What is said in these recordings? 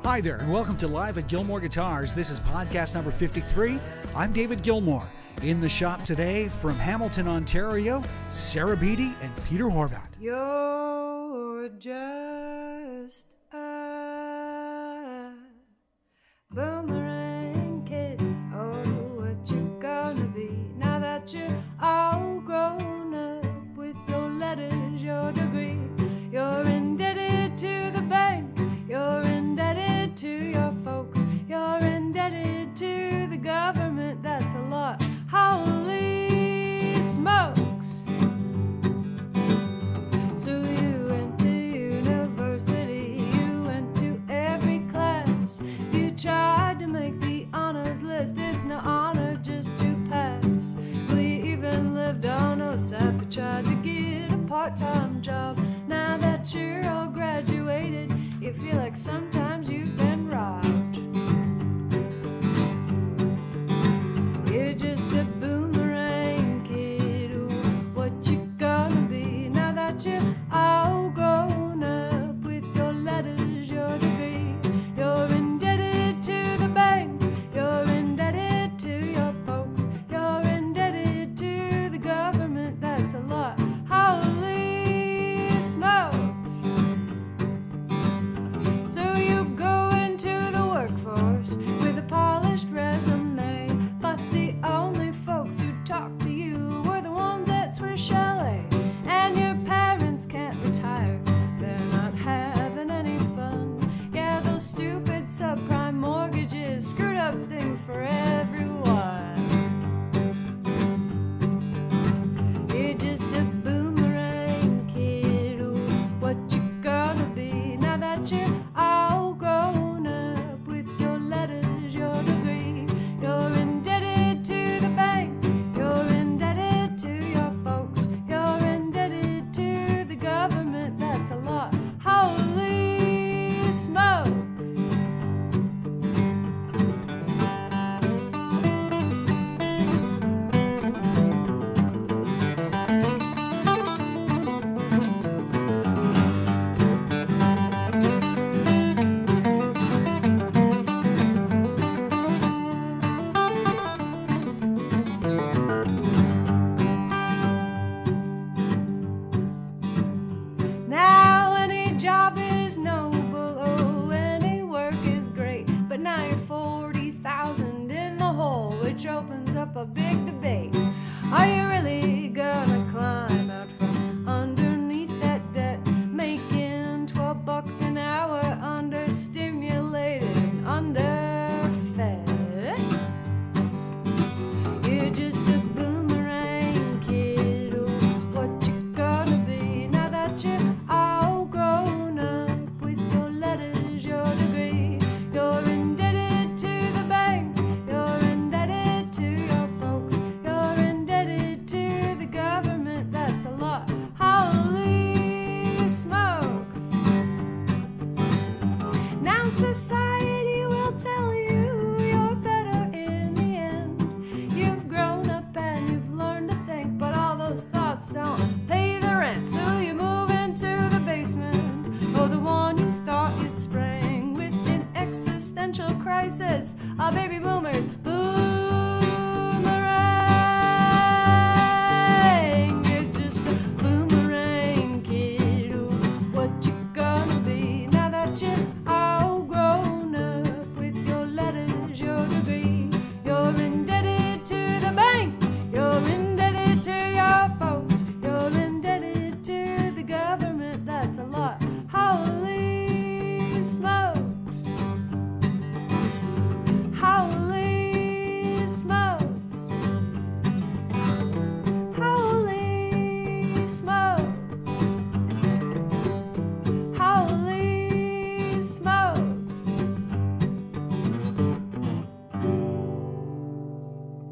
Hi there, and welcome to Live at Gilmore Guitars. This is podcast number 53. I'm David Gilmore. In the shop today from Hamilton, Ontario, Sarah Beatty and Peter Horvat. You're just a boomerang kid. Oh, what you gonna be now that you're all grown up with your letters, your degree? You're indebted to the bank. You're indebted to your folks. You're indebted to the government. That's a lot. Holy smokes. So you went to university. You went to every class. You tried to make the honors list. It's no honor just to pass. We even lived on Osaka. Tried to get a part-time job. Now that you're all graduated, you feel like sometimes you've been robbed. You're just a boomerang kid. Ooh, what you gonna be now that you're all grown up with your letters, your degree? You're indebted to the bank. You're indebted to your folks. You're indebted to the government. That's a lot. Holy smokes. So you go into the workforce with a polished resume, but the only folks who talk to you were the ones at Swiss Chalet. And your parents can't retire, they're not having any fun. Yeah, those stupid subprime mortgages screwed up things for everyone. You're just a boomerang kid. Ooh, what you gonna be now that you're all grown up with your letters, your degree? You're indebted to the bank. You're indebted to your folks. You're indebted to the government. That's a lot. Holy smokes. Now any job is noble, oh, any work is great, but now you're 40,000 in the hole, which opens up a big debate. Are you really gonna climb out from underneath that debt, making $12 an hour, understimulated and underfed? You're just a boomerang kid. Oh, what you gonna be now that you're all grown up with your letters, your degree? You're indebted to the bank. You're indebted to your folks. You're indebted to the government. That's a lot. Holy smokes. Now society will tell you you're better in the end. You've grown up and you've learned to think, but all those thoughts don't pay the rent. So you move into the basement, or the one you thought you'd spring, with an existential crisis. Our baby boomers, boomerang. You're just a boomerang kid. Ooh, what you gonna be now that you're all grown up with your letters, your degree? You're indebted to the bank. You're indebted to your folks. You're indebted to the government. That's a lot. Holy smokes. Holy smokes. Holy smokes. Holy smokes.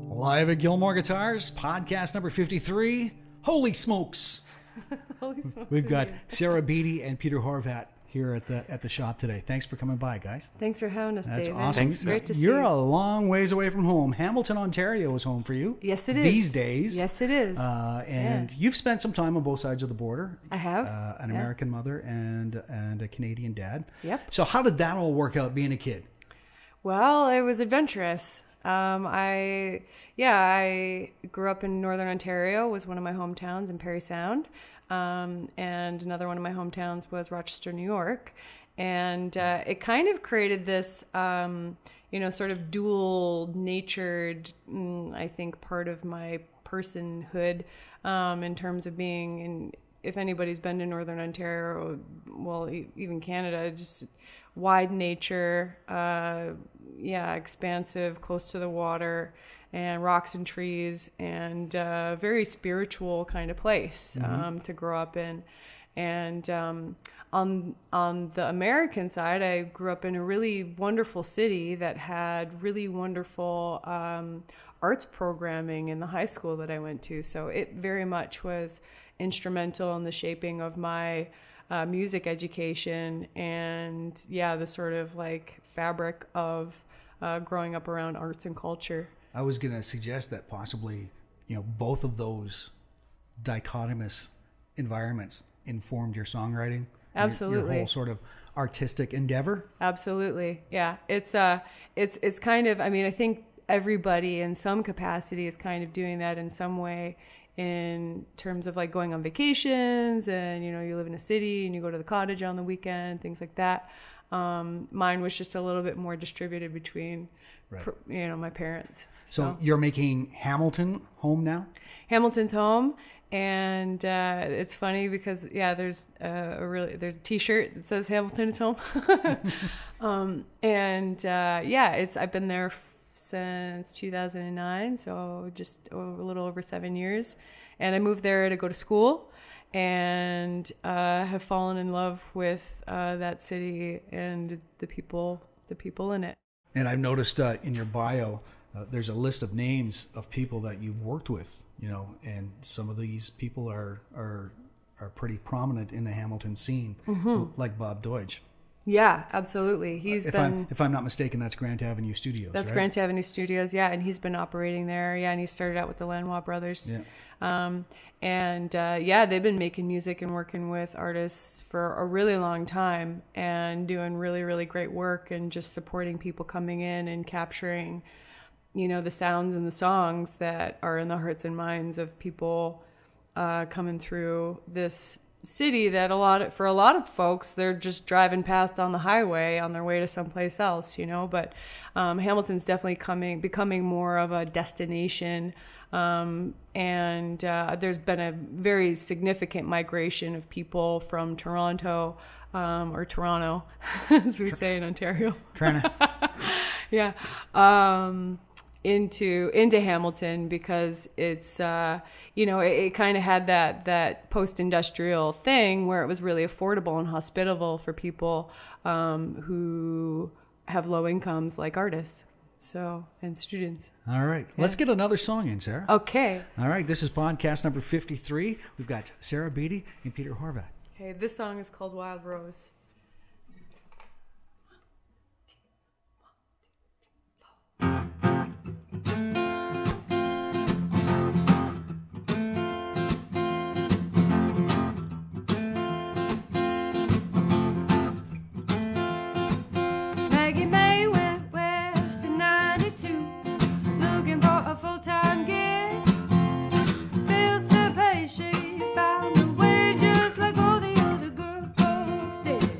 Live at Gilmore Guitars, podcast number 53. Holy smokes. Holy smokes. We've got Sarah Beatty and Peter Horvat here at the shop today. Thanks for coming by, guys. Thanks for having us, That's David. awesome. Great to see You're you. a long ways away from home. Hamilton, Ontario is home for you. Yes, it is. These days. Yes, it is. And you've spent some time on both sides of the border. I have. An American mother and a Canadian dad. Yep. So how did that all work out being a kid? Well, it was adventurous. I grew up in Northern Ontario, was one of my hometowns in Parry Sound. And another one of my hometowns was Rochester, New York. And it kind of created this, sort of dual-natured, I think, part of my personhood in terms of being in, if anybody's been to Northern Ontario, well, even Canada, just wide nature, expansive, close to the water, and rocks and trees, and very spiritual kind of place to grow up in. And on the American side, I grew up in a really wonderful city that had really wonderful arts programming in the high school that I went to. So it very much was instrumental in the shaping of my music education and the sort of like fabric of growing up around arts and culture. I was going to suggest that possibly, both of those dichotomous environments informed your songwriting. Absolutely. Your whole sort of artistic endeavor. Absolutely. Yeah. It's kind of, I think everybody in some capacity is kind of doing that in some way, in terms of like going on vacations and, you live in a city and you go to the cottage on the weekend, things like that. Mine was just a little bit more distributed between, my parents. So you're making Hamilton home now? Hamilton's home. And it's funny because there's a T-shirt that says Hamilton is home. I've been there since 2009, so just a little over 7 years. And I moved there to go to school, and have fallen in love with that city and the people in it. And I've noticed in your bio, there's a list of names of people that you've worked with, and some of these people are pretty prominent in the Hamilton scene, like Bob Deutsch. Yeah, absolutely. If I'm not mistaken, that's Grant Avenue Studios. That's right? Grant Avenue Studios, and he's been operating there. And he started out with the Lanois brothers. Yeah. They've been making music and working with artists for a really long time and doing really, really great work and just supporting people coming in and capturing, the sounds and the songs that are in the hearts and minds of people coming through this city that for a lot of folks, they're just driving past on the highway on their way to someplace else, but Hamilton's definitely becoming more of a destination. There's been a very significant migration of people from Toronto, or Toronto, as we say in Ontario. Toronto. Yeah. Into Hamilton because it's it kind of had that post-industrial thing where it was really affordable and hospitable for people who have low incomes, like artists, and students. All right, let's get another song in, Sarah. Okay. All right, this is podcast number 53. We've got Sarah Beatty and Peter Horvath. Okay, this song is called Wild Rose. Full-time gig, bills to pay, she found a way just like all the other good folks did.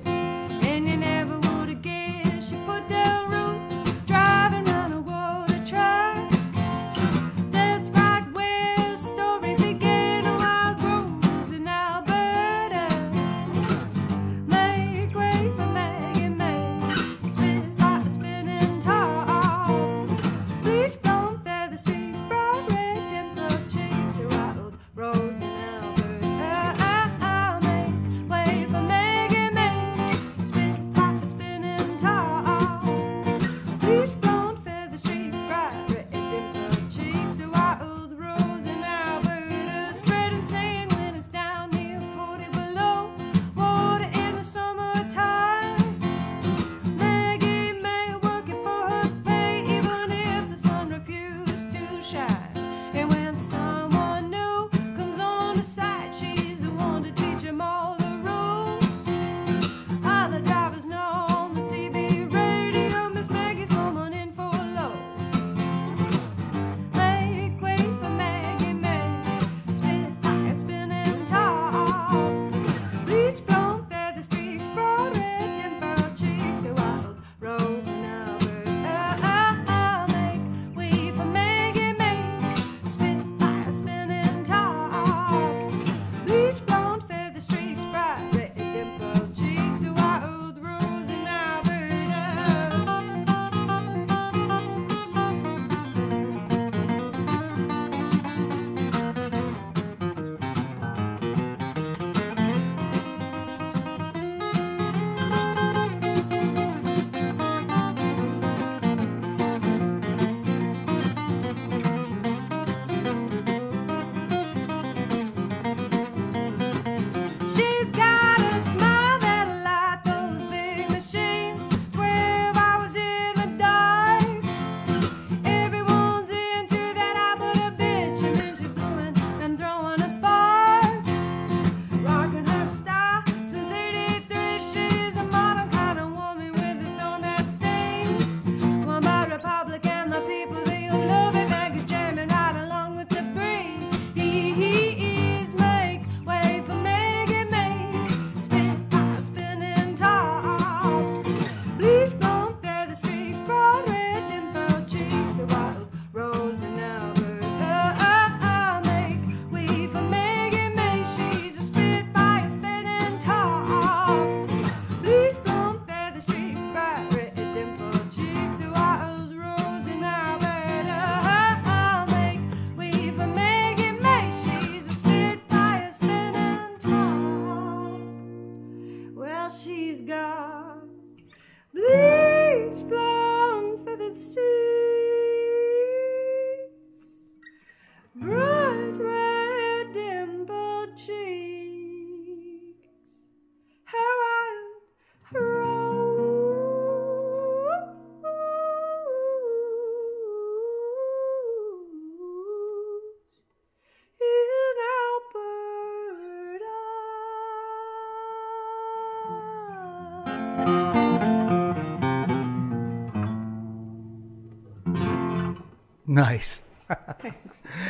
Nice.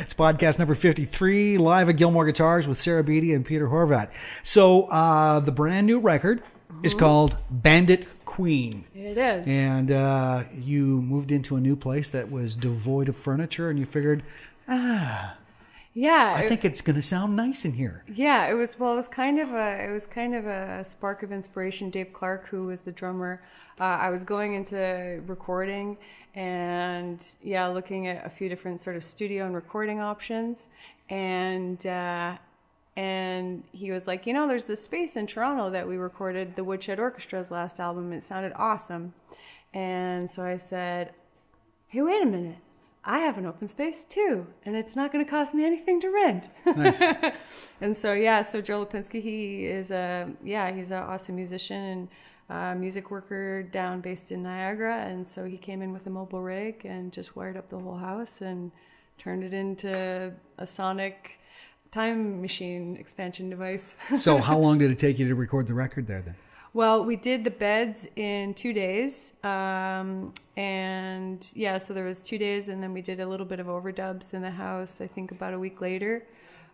It's podcast number 53, live at Gilmore Guitars with Sarah Beatty and Peter Horvat. So the brand new record is called Bandit Queen. It is. And you moved into a new place that was devoid of furniture, and you figured, I think it's going to sound nice in here. Yeah, it was kind of a spark of inspiration. Dave Clark, who was the drummer, I was going into recording and looking at a few different sort of studio and recording options, and he was like, there's this space in Toronto that we recorded the Woodshed Orchestra's last album. It sounded awesome. And so I said, hey, wait a minute. I have an open space too, and it's not going to cost me anything to rent. Nice. And so Joe Lipinski, he's an awesome musician and music worker based in Niagara, and so he came in with a mobile rig and just wired up the whole house and turned it into a sonic time machine expansion device. So how long did it take you to record the record there then? Well, we did the beds in 2 days. So there was 2 days, and then we did a little bit of overdubs in the house, I think about a week later.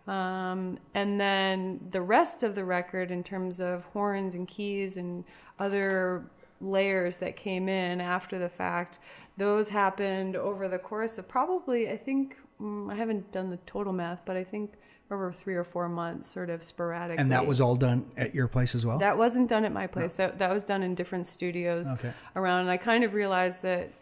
And then the rest of the record, in terms of horns and keys and other layers that came in after the fact, those happened over the course of probably, I think, I haven't done the total math, but I think over 3 or 4 months, sort of sporadically. And that was all done at your place as well? That wasn't done at my place. No. That was done in different studios around. And I kind of realized that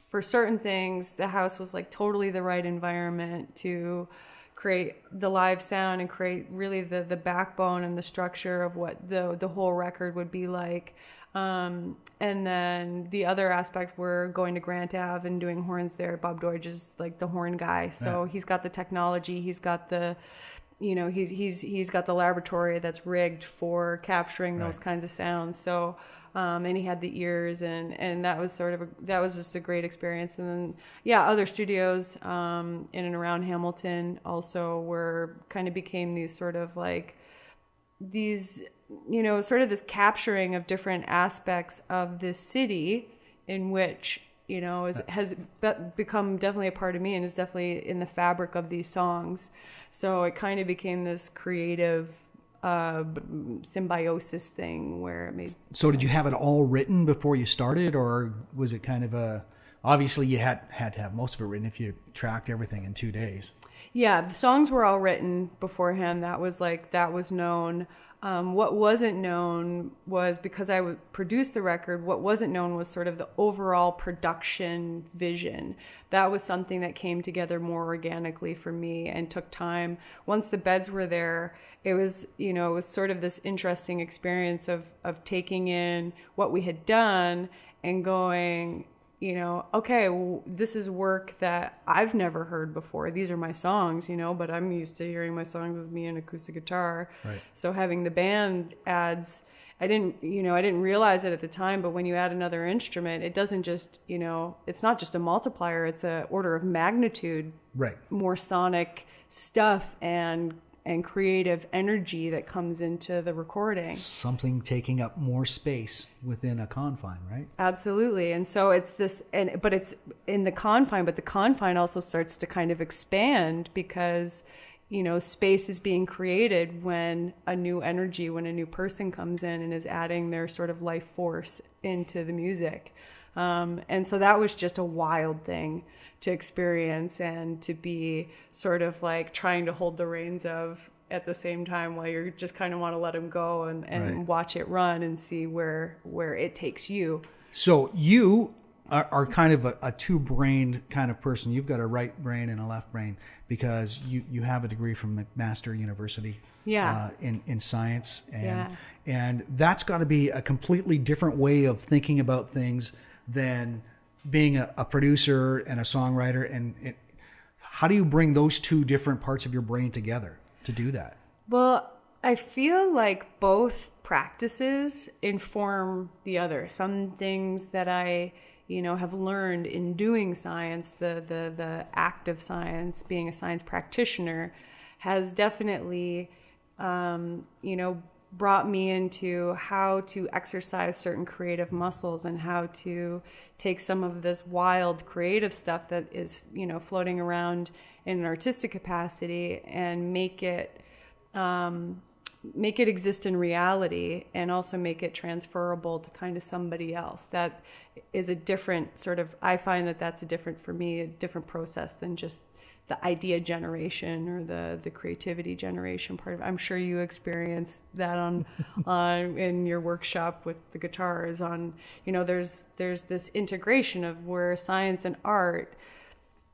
for certain things, the house was like totally the right environment to create the live sound and create really the backbone and the structure of what the whole record would be like. And then the other aspects were going to Grant Ave and doing horns there. Bob Deutsch is like the horn guy. So he's got the technology, he's got the, he's got the laboratory that's rigged for capturing those kinds of sounds. So, and he had the ears, and that was that was just a great experience. And then, other studios, in and around Hamilton also became these sort of like these, sort of this capturing of different aspects of this city, in which, has become definitely a part of me and is definitely in the fabric of these songs. So it kind of became this creative symbiosis thing where it made. So did you have it all written before you started, or was it kind of obviously you had to have most of it written if you tracked everything in 2 days? Yeah, the songs were all written beforehand. That was known. What wasn't known was, because I would produce the record, what wasn't known was sort of the overall production vision. That was something that came together more organically for me and took time. Once the beds were there, it was, it was sort of this interesting experience of taking in what we had done and going, okay, well, this is work that I've never heard before. These are my songs, but I'm used to hearing my songs with me and acoustic guitar. Right. So having the band adds, I didn't realize it at the time, but when you add another instrument, it doesn't just, it's not just a multiplier, it's a order of magnitude, more sonic stuff and creative energy that comes into the recording. Something taking up more space within a confine, right? Absolutely. And so it's this, but it's in the confine, but the confine also starts to kind of expand because, space is being created when a new person comes in and is adding their sort of life force into the music. And so that was just a wild thing to experience and to be sort of like trying to hold the reins of at the same time, while you just kind of want to let them go and watch it run and see where it takes you. So you are kind of a two-brained kind of person. You've got a right brain and a left brain because you have a degree from McMaster University in science. And that's got to be a completely different way of thinking about things than being a producer and a songwriter. And how do you bring those two different parts of your brain together to do that? Well, I feel like both practices inform the other. Some things that I have learned in doing science, the act of science, being a science practitioner, has definitely brought me into how to exercise certain creative muscles and how to take some of this wild creative stuff that is, floating around in an artistic capacity and make it exist in reality, and also make it transferable to kind of somebody else. That is a different sort of, I find that that's a different process than just the idea generation or the creativity generation part of it. I'm sure you experienced that on in your workshop with the guitars. There's this integration of where science and art,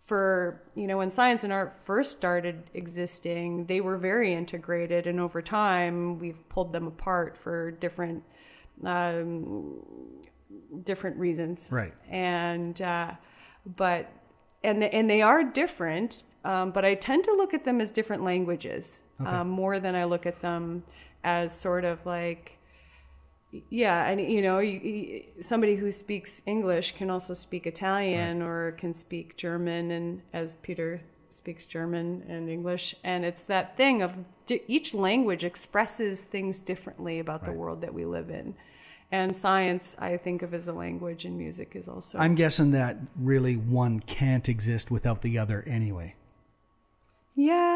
when science and art first started existing, they were very integrated, and over time we've pulled them apart for different reasons. Right. And and they are different, but I tend to look at them as different languages, more than I look at them as sort of like, and somebody who speaks English can also speak Italian, right, or can speak German, and as Peter speaks German and English, and it's that thing of each language expresses things differently about the world that we live in. And science, I think of as a language, and music is also. I'm guessing that really one can't exist without the other anyway. Yeah,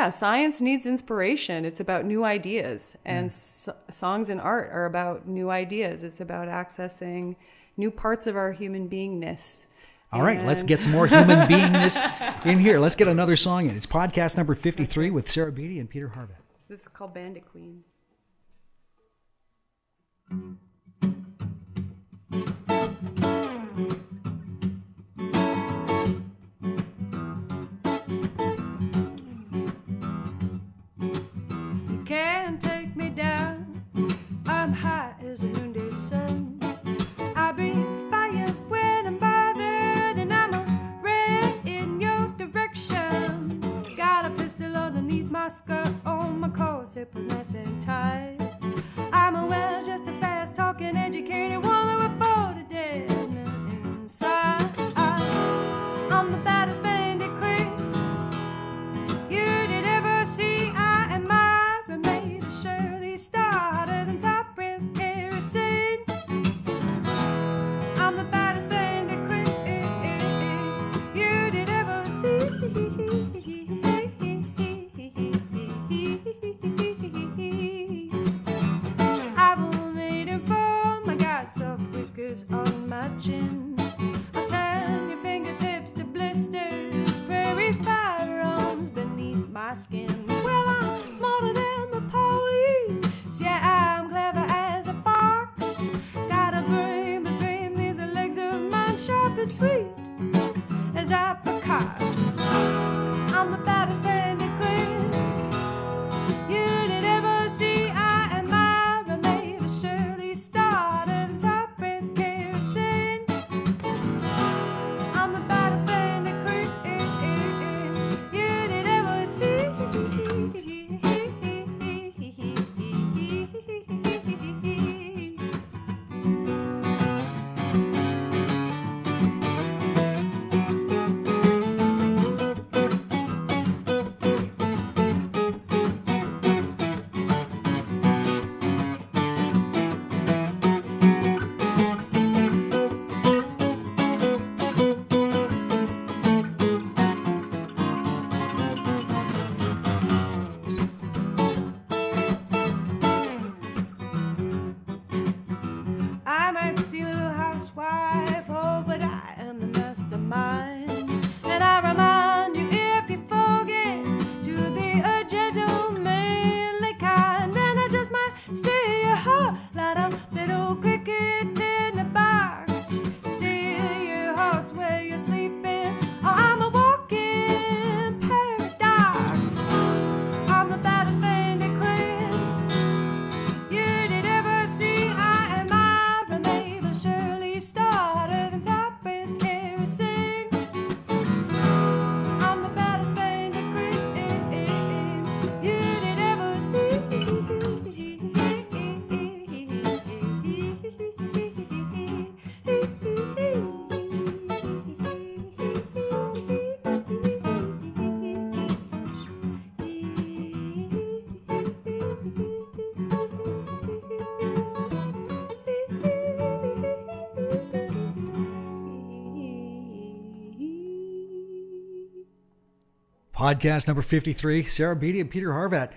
science needs inspiration. It's about new ideas, and songs and art are about new ideas. It's about accessing new parts of our human beingness. All right, let's get some more human beingness in here. Let's get another song in. It's podcast number 53 with Sarah Beatty and Peter Harvat. This is called Bandit Queen. You can't take me down. I'm high as a noonday sun. I breathe fire when I'm bothered, and I'm a red in your direction. Got a pistol underneath my skirt, on my corset, but nice and tight. I'm a well-just a fast-talking, educated woman with 40 dead men inside. I'm the baddest bandit queen you did ever see. I am Myra, made of Shirley, starter than top-rail kerosene. I'm the baddest bandit queen you did ever see. Soft whiskers on my chin. I tan your fingertips to blisters. Prairie firearms beneath my skin. Well, I'm smarter than the police. Yeah, I'm clever as a fox. Got a brain between these legs of mine, sharp and sweet as apricot. I'm the baddest bandit queen you did ever see. I am Myra, made of Shirley, starter. I'm the baddest bandit queen you did ever see. Podcast number 53. Sarah Beatty and Peter Horvath.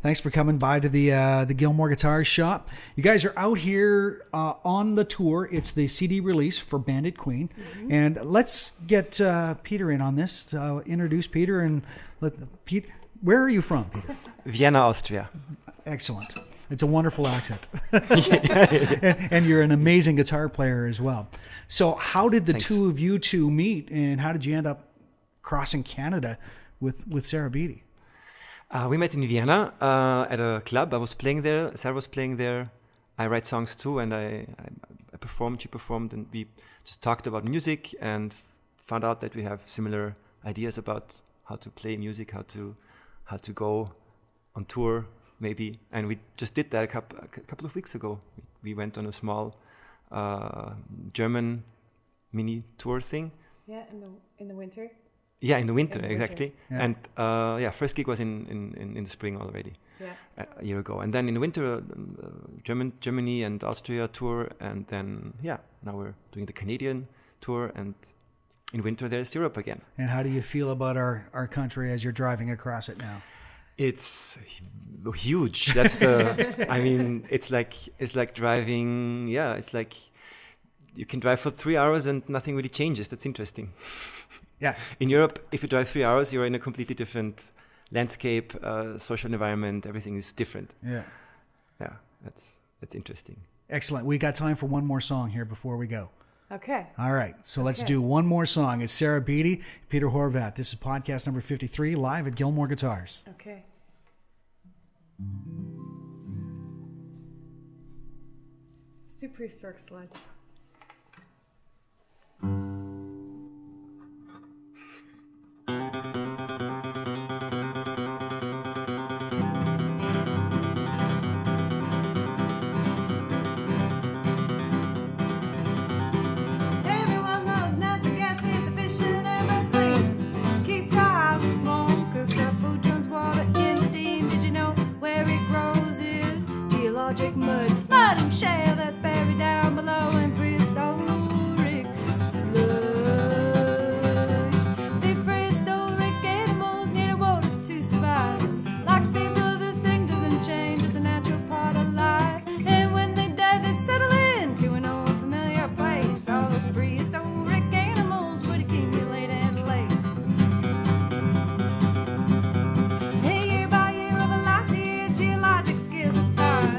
Thanks for coming by to the Gilmore Guitars shop. You guys are out here on the tour. It's the CD release for Bandit Queen. Mm-hmm. And let's get Peter in on this. Introduce Peter and Pete. Where are you from, Peter? Vienna, Austria. Excellent. It's a wonderful accent. and you're an amazing guitar player as well. So how did the two of you two meet, and how did you end up crossing Canada with Sarah Beatty? We met in Vienna at a club. I was playing there. Sarah was playing there. I write songs too, and I performed. She performed, and we just talked about music and found out that we have similar ideas about how to play music, how to go on tour, maybe. And we just did that a couple of weeks ago. We went on a small German mini tour thing. Yeah, in the winter. Yeah, in the winter, In the exactly. winter. And first gig was in the spring already, a year ago. And then in the winter, Germany and Austria tour, and then now we're doing the Canadian tour, and in winter there's Europe again. And how do you feel about our country as you're driving across it now? It's huge. That's the. I mean, it's like driving. Yeah, it's like you can drive for 3 hours and nothing really changes. That's interesting. Yeah. In Europe, if you drive 3 hours, you're in a completely different landscape, social environment. Everything is different. Yeah. Yeah, that's interesting. Excellent. We got time for one more song here before we go. Okay. All right. So let's do one more song. It's Sarah Beatty, Peter Horvath. This is podcast number 53, live at Gilmore Guitars. Okay. Let's do Prehistoric Sludge. Mud and shale that's buried down below in prehistoric sludge. See, prehistoric animals needed water to survive. Like people, this thing doesn't change, it's a natural part of life. And when they die, they'd settle into an old familiar place. All those prehistoric animals would accumulate in lakes. And year by year, over lots of years, geologic skills of time.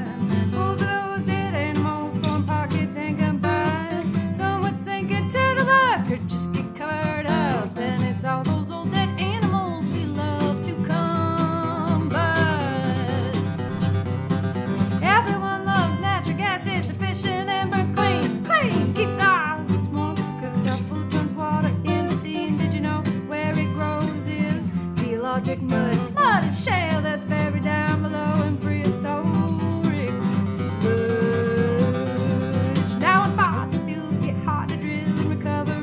Just get covered up, and it's all those old dead animals we love to combust. Everyone loves natural gas, it's efficient and burns clean. Clean, keeps our eyes warm, cooks our food, turns water into steam. Did you know where it grows is geologic mud and shale that's buried down below in prehistoric sludge. Now when fossil fuels get hard to drill and recover,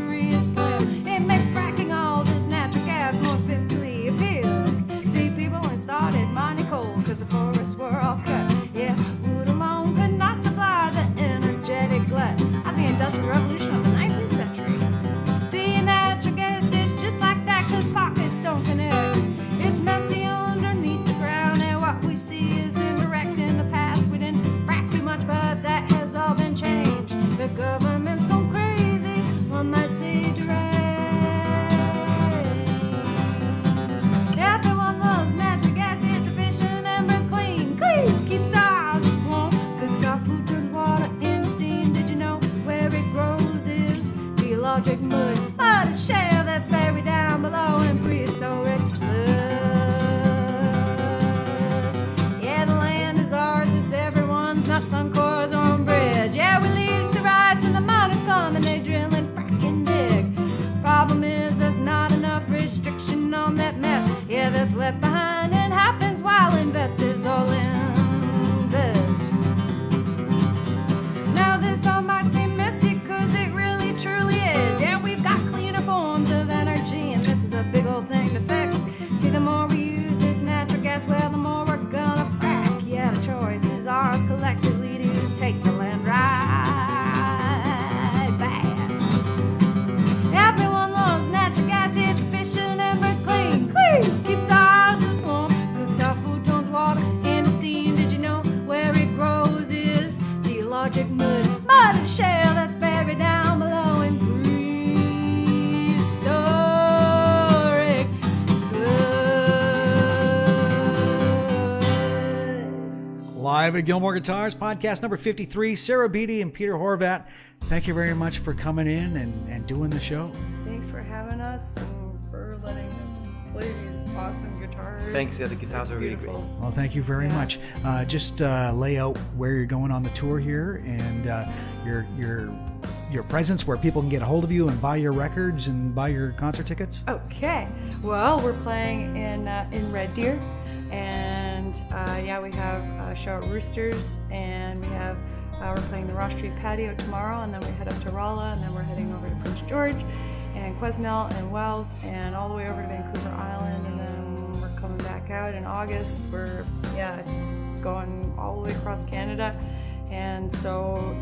it makes fracking all this natural gas more fiscally appealing. See, people when started mining coal because the forests were all cut. Yeah, wood alone could not supply the energetic glut of the Industrial Revolution of the 19th century. See, natural gas is just like that because pockets don't connect. It's messy underneath the ground, and what we see is indirect. In the past we didn't frack too much, but that has all been changed. The government's gone crazy, one might say direct. Everyone loves natural gas, it's efficient and burns clean. Clean, keeps our eyes warm, cooks our food, turns water into steam. Did you know where it grows is geologic mud and shale that's buried down below in prehistoric sludge. Yeah, the land is ours, it's everyone's, not Suncor's or on bridge. Yeah, we lease the rights and the miners come and they drill and frack and dig. Problem is there's not enough restriction on that mess, yeah, that's left behind and happens while investors all invest. Now this all might seem messy cause it really truly is. Yeah, we've got cleaner forms of energy and this is a big old thing to fix. See, the more we use this natural gas, well, the more we're gonna frack. Yeah, the choice is ours collectively to take the land right back. Everyone loves natural gas, it's efficient and burns clean. Clean! Live at Gilmore Guitars, podcast number 53. Sarah Beatty and Peter Horvat, thank you very much for coming in and doing the show. Thanks for having us and for letting us play these awesome guitars. Thanks, the guitars are really great. Beautiful. Well, thank you very much. Just lay out where you're going on the tour here and your presence, where people can get a hold of you and buy your records and buy your concert tickets. Okay. Well, we're playing in Red Deer, and we have a show at Roosters, and we have we're playing the Ross Street Patio tomorrow, and then we head up to Rolla, and then we're heading over to Prince George and Quesnel and Wells, and all the way over to Vancouver Island, and then we're coming back out in August. We're it's going all the way across Canada. And so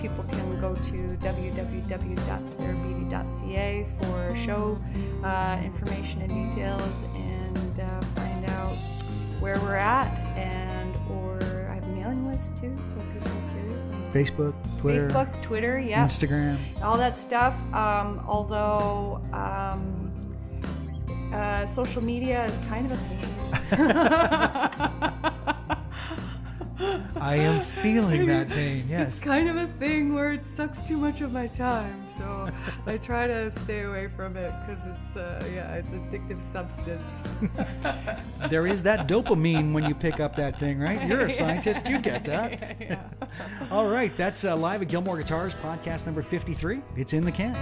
people can go to www.sarahbeatty.ca for show information and details, and find out where we're at, or I have a mailing list too, so people are curious. And Facebook, Twitter, Instagram, all that stuff. Although social media is kind of a pain. I am feeling that pain, yes. It's kind of a thing where it sucks too much of my time, so I try to stay away from it because it's addictive substance. There is that dopamine when you pick up that thing, right? You're a scientist, you get that. Yeah. All right, that's Live at Gilmore Guitars, podcast number 53. It's in the can.